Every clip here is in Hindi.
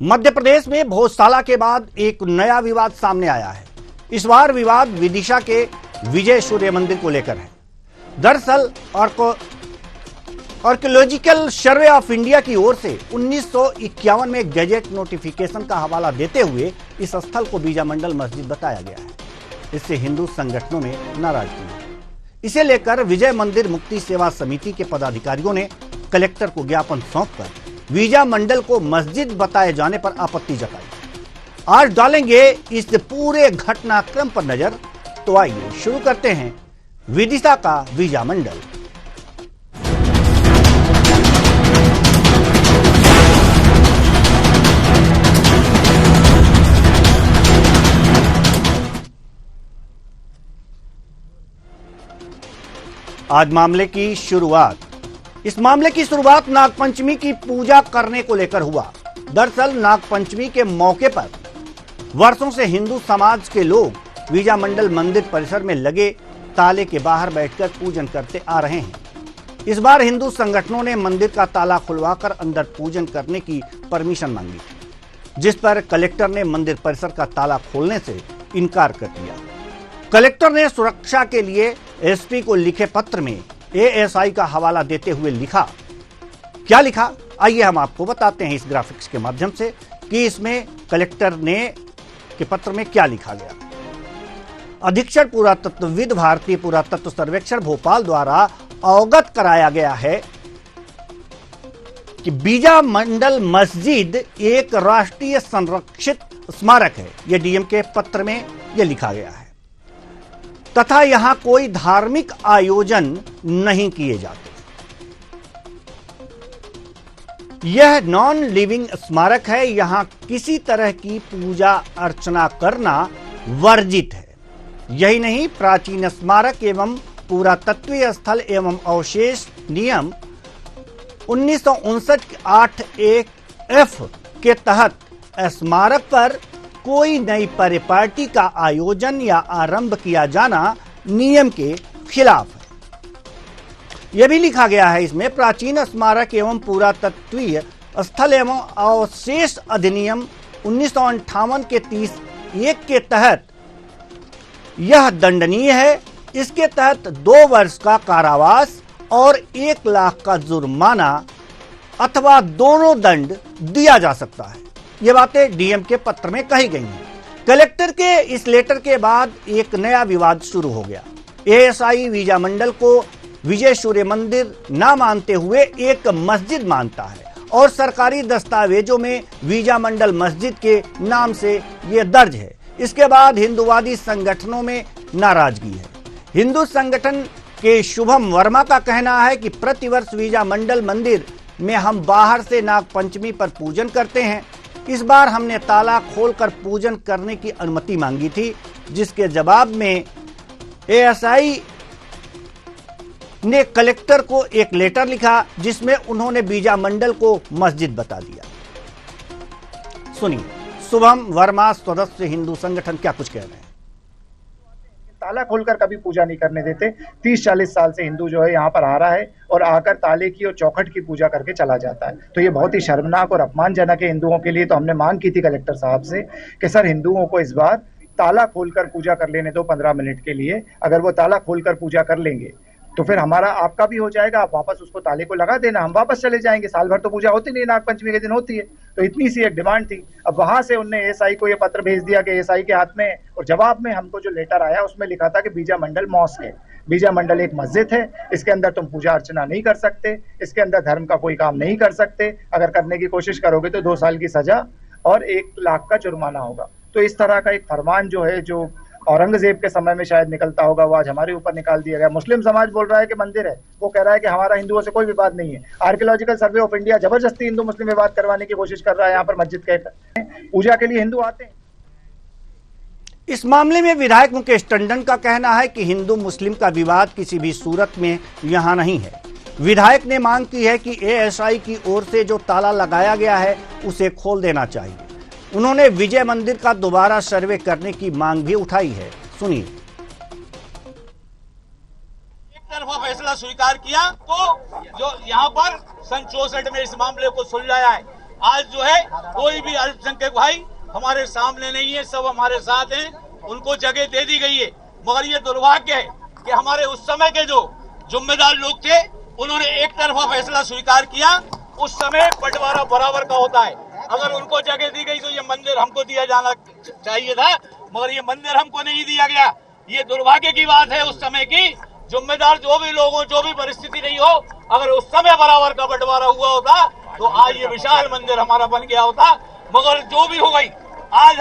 मध्य प्रदेश में भोजशाला के बाद एक नया विवाद सामने आया है। इस बार विवाद विदिशा के विजय सूर्य मंदिर को लेकर है। दरअसल आर्कियोलॉजिकल सर्वे ऑफ इंडिया की ओर से 1951 में गैजेट नोटिफिकेशन का हवाला देते हुए इस स्थल को बीजा मंडल मस्जिद बताया गया है। इससे हिंदू संगठनों में नाराजगी है। इसे लेकर विजय मंदिर मुक्ति सेवा समिति के पदाधिकारियों ने कलेक्टर को ज्ञापन सौंपकर बीजा मंडल को मस्जिद बताए जाने पर आपत्ति जताई। आज डालेंगे इस पूरे घटनाक्रम पर नजर। तो आइए शुरू करते हैं विदिशा का बीजा मंडल। आज मामले की शुरुआत इस मामले की शुरुआत नागपंचमी की पूजा करने को लेकर हुआ। दरअसल नागपंचमी के मौके पर वर्षों से हिंदू समाज के लोग बीजा मंडल मंदिर परिसर में लगे ताले के बाहर बैठकर पूजन करते आ रहे हैं। इस बार हिंदू संगठनों ने मंदिर का ताला खुलवाकर अंदर पूजन करने की परमिशन मांगी, जिस पर कलेक्टर ने मंदिर परिसर का ताला खोलने से इनकार कर दिया। कलेक्टर ने सुरक्षा के लिए एसपी को लिखे पत्र में एएसआई का हवाला देते हुए लिखा। क्या लिखा, आइए हम आपको बताते हैं इस ग्राफिक्स के माध्यम से कि इसमें कलेक्टर ने के पत्र में क्या लिखा गया। अधीक्षण पुरातत्वविद भारतीय पुरातत्व सर्वेक्षण भोपाल द्वारा अवगत कराया गया है कि बीजा मंडल मस्जिद एक राष्ट्रीय संरक्षित स्मारक है। यह डीएम के पत्र में यह लिखा गया है तथा यहां कोई धार्मिक आयोजन नहीं किए जाते। यह नॉन लिविंग स्मारक है। यहां किसी तरह की पूजा अर्चना करना वर्जित है। यही नहीं, प्राचीन स्मारक एवं पुरातत्वीय स्थल एवं अवशेष नियम 1959 8(1)(f) के तहत स्मारक पर कोई नई परिपाटी का आयोजन या आरंभ किया जाना नियम के खिलाफ है। यह भी लिखा गया है इसमें, प्राचीन स्मारक एवं पुरातत्वीय स्थल एवं अवशेष अधिनियम 1958 के 30(1) के तहत यह दंडनीय है। इसके तहत 2 वर्ष का कारावास और 1 लाख का जुर्माना अथवा दोनों दंड दिया जा सकता है। ये बातें डीएम के पत्र में कही गई हैं। कलेक्टर के इस लेटर के बाद एक नया विवाद शुरू हो गया। एएसआई बीजा मंडल को विजय सूर्य मंदिर ना मानते हुए एक मस्जिद मानता है और सरकारी दस्तावेजों में बीजा मंडल मस्जिद के नाम से यह दर्ज है। इसके बाद हिंदूवादी संगठनों में नाराजगी है। हिंदू संगठन के शुभम वर्मा का कहना है कि प्रतिवर्ष बीजा मंडल मंदिर में हम बाहर से नागपंचमी पर पूजन करते हैं। इस बार हमने ताला खोलकर पूजन करने की अनुमति मांगी थी, जिसके जवाब में एएसआई ने कलेक्टर को एक लेटर लिखा जिसमें उन्होंने बीजा मंडल को मस्जिद बता दिया। सुनिए शुभम वर्मा, सदस्य हिंदू संगठन, क्या कुछ कह रहे हैं। ताला खोलकर कभी पूजा नहीं करने देते। 30-40 साल से हिंदू जो है यहाँ पर आ रहा है और आकर ताले की और चौखट की पूजा करके चला जाता है। तो ये बहुत ही शर्मनाक और अपमानजनक है हिंदुओं के लिए। तो हमने मांग की थी कलेक्टर साहब से कि सर हिंदुओं को इस बार ताला खोलकर पूजा कर लेने दो 15 मिनट के लिए। अगर वो ताला खोलकर पूजा कर लेंगे तो फिर हमारा आपका भी हो जाएगा। आप वापस उसको ताले को लगा देना, हम वापस चले जाएंगे। साल भर तो पूजा होती नहीं, नागपंचमी के दिन होती है। तो इतनी सी एक डिमांड थी। अब वहां से उनने एएसआई को ये पत्र भेज दिया कि एएसआई के हाथ में, और जवाब में हमको जो लेटर आया उसमें लिखा था कि बीजा मंडल मॉस्क है। बीजा मंडल एक मस्जिद है, इसके अंदर तुम पूजा अर्चना नहीं कर सकते, इसके अंदर धर्म का कोई काम नहीं कर सकते। अगर करने की कोशिश करोगे तो 2 साल की सजा और 1 लाख का जुर्माना होगा। तो इस तरह का एक फरमान जो है, जो औरंगजेब के समय में शायद निकलता होगा, वो आज हमारे ऊपर निकाल दिया गया। मुस्लिम समाज बोल रहा है कि मंदिर है, वो कह रहा है कि हमारा हिंदुओं से कोई विवाद नहीं है। आर्कियोलॉजिकल सर्वे ऑफ इंडिया जबरदस्ती हिंदू मुस्लिम विवाद करवाने की कोशिश कर रहा है। यहाँ पर मस्जिद कहकर पूजा के लिए हिंदू आते हैं। इस मामले में विधायक मुकेश टंडन का कहना है कि हिंदू मुस्लिम का विवाद किसी भी सूरत में यहां नहीं है। विधायक ने मांग की है कि एएसआई की ओर से जो ताला लगाया गया है उसे खोल देना चाहिए। उन्होंने विजय मंदिर का दोबारा सर्वे करने की मांग भी उठाई है। सुनिए। एक तरफा फैसला स्वीकार किया तो जो यहाँ पर सन 64 में इस मामले को सुलझाया है, आज जो है कोई भी अल्पसंख्यक भाई हमारे सामने नहीं है, सब हमारे साथ हैं, उनको जगह दे दी गई है। मगर ये दुर्भाग्य है कि हमारे उस समय के जो जिम्मेदार लोग थे उन्होंने एक तरफा फैसला स्वीकार किया। उस समय बंटवारा बराबर का होता है, अगर उनको जगह दी गई तो ये मंदिर हमको दिया जाना चाहिए था, मगर ये मंदिर हमको नहीं दिया गया। ये दुर्भाग्य की बात है। उस समय की जिम्मेदार जो भी लोग हो, जो भी परिस्थिति नहीं हो, अगर उस समय बराबर का बंटवारा हुआ होता तो आज ये विशाल मंदिर हमारा बन गया होता। मगर जो भी हो गई आज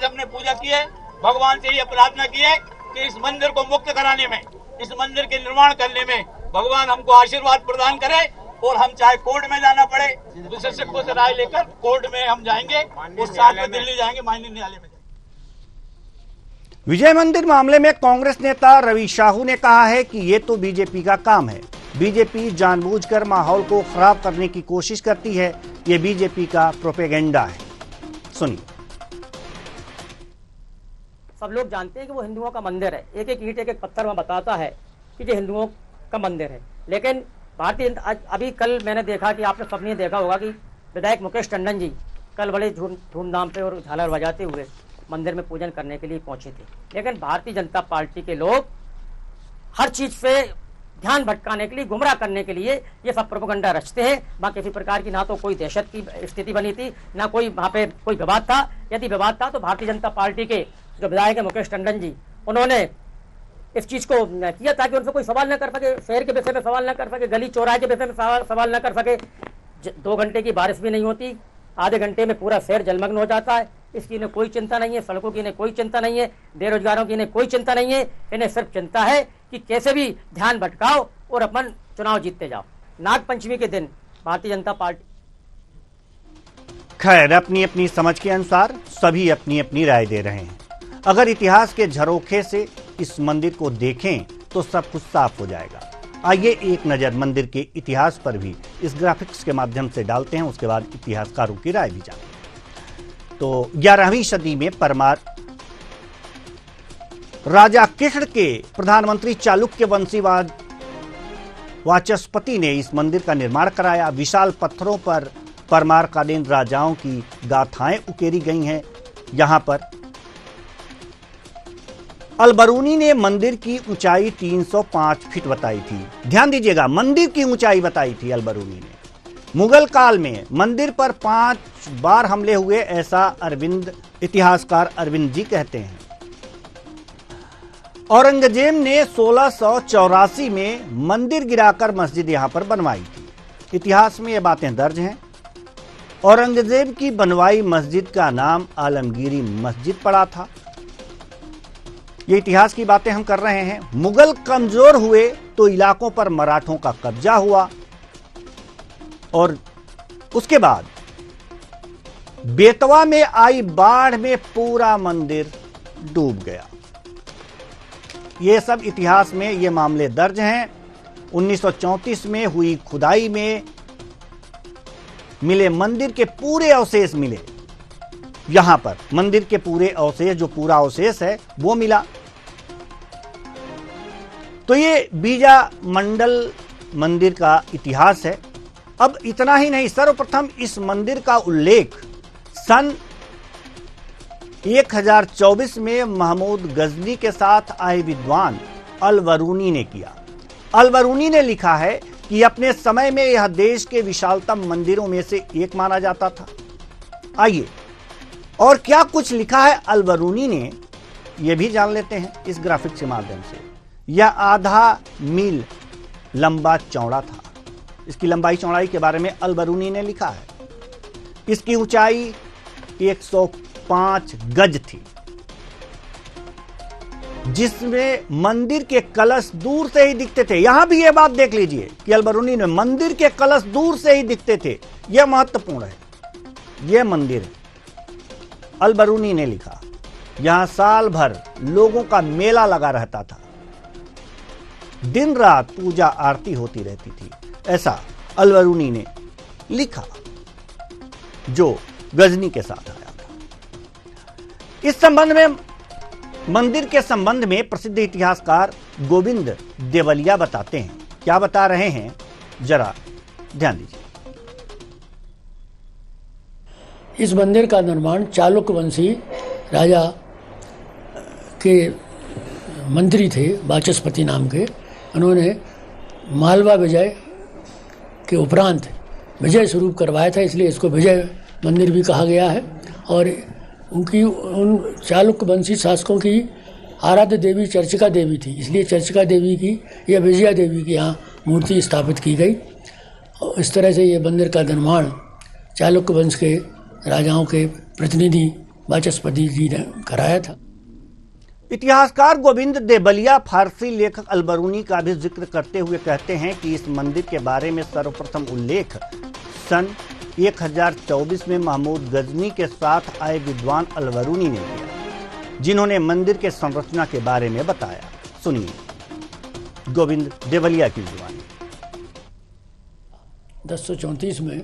हमने पूजा की है, भगवान से ये प्रार्थना की है कि इस मंदिर को मुक्त कराने में, इस मंदिर के निर्माण करने में भगवान हमको आशीर्वाद प्रदान करे। और हम चाहे कोर्ट में जाना पड़े, विशेषज्ञों से राय लेकर कोर्ट में हम जाएंगे, उस साथ में दिल्ली जाएंगे, माननीय न्यायालय में। विजय मंदिर मामले में कांग्रेस नेता रवि साहू ने कहा है कि ये तो बीजेपी का काम है, बीजेपी जानबूझकर माहौल को खराब करने की कोशिश करती है, ये बीजेपी का प्रोपेगेंडा है। सुनिए। सब लोग जानते हैं कि वो हिंदुओं का मंदिर है, एक एक ईंट एक एक पत्थर में बताता है कि ये हिंदुओं का मंदिर है। लेकिन भारतीय अभी कल मैंने देखा कि आपने सबने देखा होगा कि विधायक मुकेश टंडन जी कल बड़े धूमधाम पे और झालर बजाते हुए मंदिर में पूजन करने के लिए पहुंचे थे। लेकिन भारतीय जनता पार्टी के लोग हर चीज पे ध्यान भटकाने के लिए, गुमराह करने के लिए ये सब प्रोपेगेंडा रचते हैं। वहाँ किसी प्रकार की ना तो कोई दहशत की स्थिति बनी थी, ना कोई वहाँ पे कोई विवाद था। यदि विवाद था तो भारतीय जनता पार्टी के जो विधायक है मुकेश टंडन जी, उन्होंने इस चीज को किया ताकि उनसे कोई सवाल न कर सके, शहर के विषय में सवाल न कर सके, गली चौराहे के विषय में सवाल न कर सके। 2 घंटे की बारिश भी नहीं होती, आधे घंटे में पूरा शहर जलमग्न हो जाता है। इसकी इन्हें कोई चिंता नहीं है, सड़कों की इन्हें कोई चिंता नहीं है, बेरोजगारों की इन्हें कोई चिंता नहीं है। इन्हें सिर्फ चिंता है कि कैसे भी ध्यान भटकाओ और अपन चुनाव जीतते जाओ। नाग पंचमी के दिन भारतीय जनता पार्टी, खैर, अपनी अपनी समझ के अनुसार सभी अपनी अपनी राय दे रहे हैं। अगर इतिहास के झरोखे से इस मंदिर को देखें तो सब कुछ साफ हो जाएगा। आइए एक नजर मंदिर के इतिहास पर भी इस ग्राफिक्स के माध्यम से डालते हैं, उसके बाद इतिहासकारों की राय भी जानते हैं। तो 11वीं सदी में परमार राजा कृष्ण के प्रधानमंत्री चालुक्य वंशीवाद वाचस्पति ने इस मंदिर का निर्माण कराया। विशाल पत्थरों पर परमारकालीन राजाओं की गाथाएं उकेरी गई हैं। यहां पर अलबरूनी ने मंदिर की ऊंचाई 305 फीट बताई थी। ध्यान दीजिएगा, मंदिर की ऊंचाई बताई थी अलबरूनी ने। मुगल काल में मंदिर पर 5 बार हमले हुए, ऐसा इतिहासकार अरविंद जी कहते हैं। औरंगजेब ने 1684 में मंदिर गिराकर मस्जिद यहां पर बनवाई थी। इतिहास में ये बातें दर्ज हैं। औरंगजेब की बनवाई मस्जिद का नाम आलमगीरी मस्जिद पड़ा था। ये इतिहास की बातें हम कर रहे हैं। मुगल कमजोर हुए तो इलाकों पर मराठों का कब्जा हुआ और उसके बाद बेतवा में आई बाढ़ में पूरा मंदिर डूब गया। ये सब इतिहास में ये मामले दर्ज हैं। 1934 में हुई खुदाई में मिले मंदिर के पूरे अवशेष मिले। यहां पर मंदिर के पूरे अवशेष, जो पूरा अवशेष है वो मिला। तो ये बीजा मंडल मंदिर का इतिहास है। अब इतना ही नहीं, सर्वप्रथम इस मंदिर का उल्लेख सन 1024 में महमूद गजनी के साथ आए विद्वान अलबरूनी ने किया। अलबरूनी ने लिखा है कि अपने समय में यह देश के विशालतम मंदिरों में से एक माना जाता था। आइए और क्या कुछ लिखा है अलबरूनी ने, यह भी जान लेते हैं इस ग्राफिक्स के माध्यम से। यह आधा मील लंबा चौड़ा था। इसकी लंबाई चौड़ाई के बारे में अलबरूनी ने लिखा है। इसकी ऊंचाई 105 गज थी, जिसमें मंदिर के कलश दूर से ही दिखते थे। यहां भी यह बात देख लीजिए कि अलबरूनी ने मंदिर के कलश दूर से ही दिखते थे। यह महत्वपूर्ण है। यह मंदिर है। अलबरूनी ने लिखा, यहां साल भर लोगों का मेला लगा रहता था, दिन रात पूजा आरती होती रहती थी, ऐसा अलबरूनी ने लिखा, जो गजनी के साथ आया था। इस संबंध में, मंदिर के संबंध में प्रसिद्ध इतिहासकार गोविंद देवलिया बताते हैं। क्या बता रहे हैं, जरा ध्यान दीजिए। इस मंदिर का निर्माण चालुक्य वंशी राजा के मंत्री थे, वाचस्पति नाम के। उन्होंने मालवा विजय के उपरांत विजय स्वरूप करवाया था, इसलिए इसको विजय मंदिर भी कहा गया है। और उन चालुक्य वंशी शासकों की आराध्य देवी चर्चिका देवी थी, इसलिए चर्चिका देवी की या विजया देवी की यहाँ मूर्ति स्थापित की गई। और इस तरह से ये मंदिर का निर्माण चालुक्य वंश के राजाओं के प्रतिनिधि वाचस्पति जी ने कराया था। इतिहासकार गोविंद देवलिया फारसी लेखक अलबरूनी का भी जिक्र करते हुए कहते हैं कि इस मंदिर के बारे में सर्वप्रथम उल्लेख सन 1024 में महमूद गजनी के साथ आए विद्वान अलबरूनी ने किया, जिन्होंने मंदिर के संरचना के बारे में बताया। सुनिए गोविंद देवलिया की जुबानी। 1034 में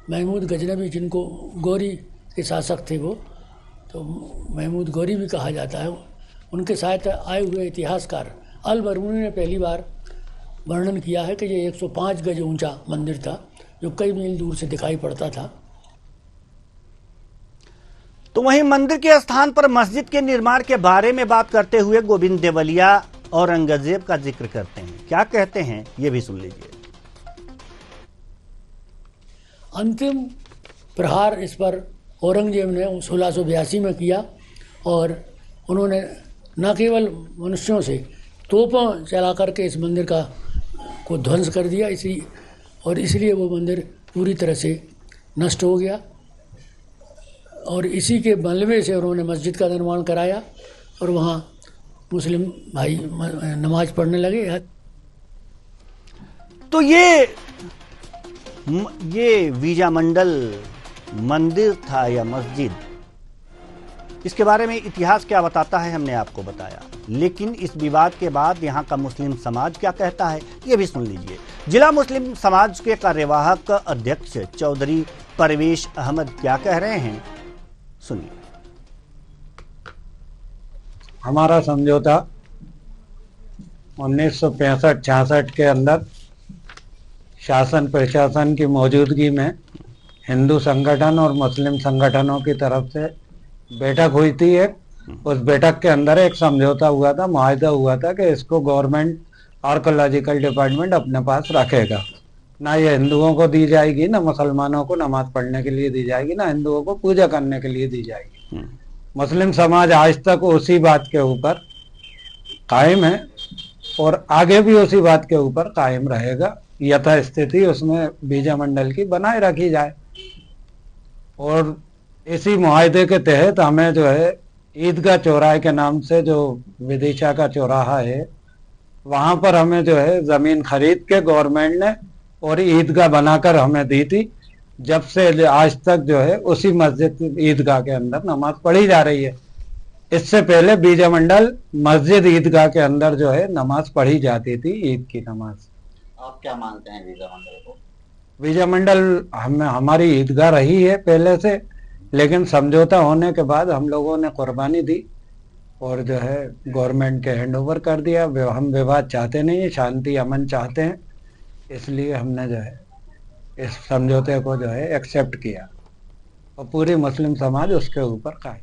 महमूद गजनवी, जिनको गौरी के शासक थे वो, तो महमूद गौरी भी कहा जाता है, उनके साथ आए हुए इतिहासकार अलबरूनी ने पहली बार वर्णन किया है कि ये 105 गज ऊंचा मंदिर था, जो कई मील दूर से दिखाई पड़ता था। तो वहीं मंदिर के स्थान पर मस्जिद के निर्माण के बारे में बात करते हुए गोविंद देवलिया औरंगजेब का जिक्र करते हैं। क्या कहते हैं ये भी सुन लीजिए। अंतिम प्रहार इस पर औरंगजेब ने 1682 में किया और उन्होंने न केवल मनुष्यों से तोपों चला करके इस मंदिर को ध्वंस कर दिया, इसलिए वो मंदिर पूरी तरह से नष्ट हो गया। और इसी के मलबे से उन्होंने मस्जिद का निर्माण कराया और वहाँ मुस्लिम भाई नमाज पढ़ने लगे। तो ये विजयमंडल मंदिर था या मस्जिद, इसके बारे में इतिहास क्या बताता है हमने आपको बताया, लेकिन इस विवाद के बाद यहाँ का मुस्लिम समाज क्या कहता है ये भी सुन लीजिए। जिला मुस्लिम समाज के कार्यवाहक अध्यक्ष चौधरी परवेश अहमद क्या कह रहे हैं, सुनिए। हमारा समझौता 1965-66 के अंदर शासन प्रशासन की मौजूदगी में हिंदू संगठन और मुस्लिम संगठनों की तरफ से बैठक हुई थी। उस बैठक के अंदर एक समझौता हुआ था, मुआहदा हुआ था कि इसको गवर्नमेंट आर्कोलॉजिकल डिपार्टमेंट अपने पास रखेगा, ना ये हिंदुओं को दी जाएगी, ना मुसलमानों को नमाज पढ़ने के लिए दी जाएगी, ना हिंदुओं को पूजा करने के लिए दी जाएगी। मुस्लिम समाज आज तक उसी बात के ऊपर कायम है और आगे भी उसी बात के ऊपर कायम रहेगा। यथास्थिति उसमें विजयमंडल की बनाए रखी जाए और इसी मुआहदे के तहत हमें जो है ईदगाह चौराहे के नाम से जो विदिशा का चौराहा है, वहां पर हमें जो है जमीन खरीद के गवर्नमेंट ने और ईदगाह बनाकर हमें दी थी। जब से आज तक जो है उसी मस्जिद ईदगाह के अंदर नमाज पढ़ी जा रही है। इससे पहले विजयमंडल मस्जिद ईदगाह के अंदर जो है नमाज पढ़ी जाती थी, ईद की नमाज। आप क्या मानते हैं विजयमंडल को? विजयमंडल हमारी ईदगाह रही है पहले से, लेकिन समझौता होने के बाद हम लोगों ने कुर्बानी दी और जो है गवर्नमेंट के हैंड ओवर कर दिया। हम विवाद चाहते नहीं है, शांति अमन चाहते हैं, इसलिए हमने जो है इस समझौते को जो है एक्सेप्ट किया और पूरी मुस्लिम समाज उसके ऊपर कायम।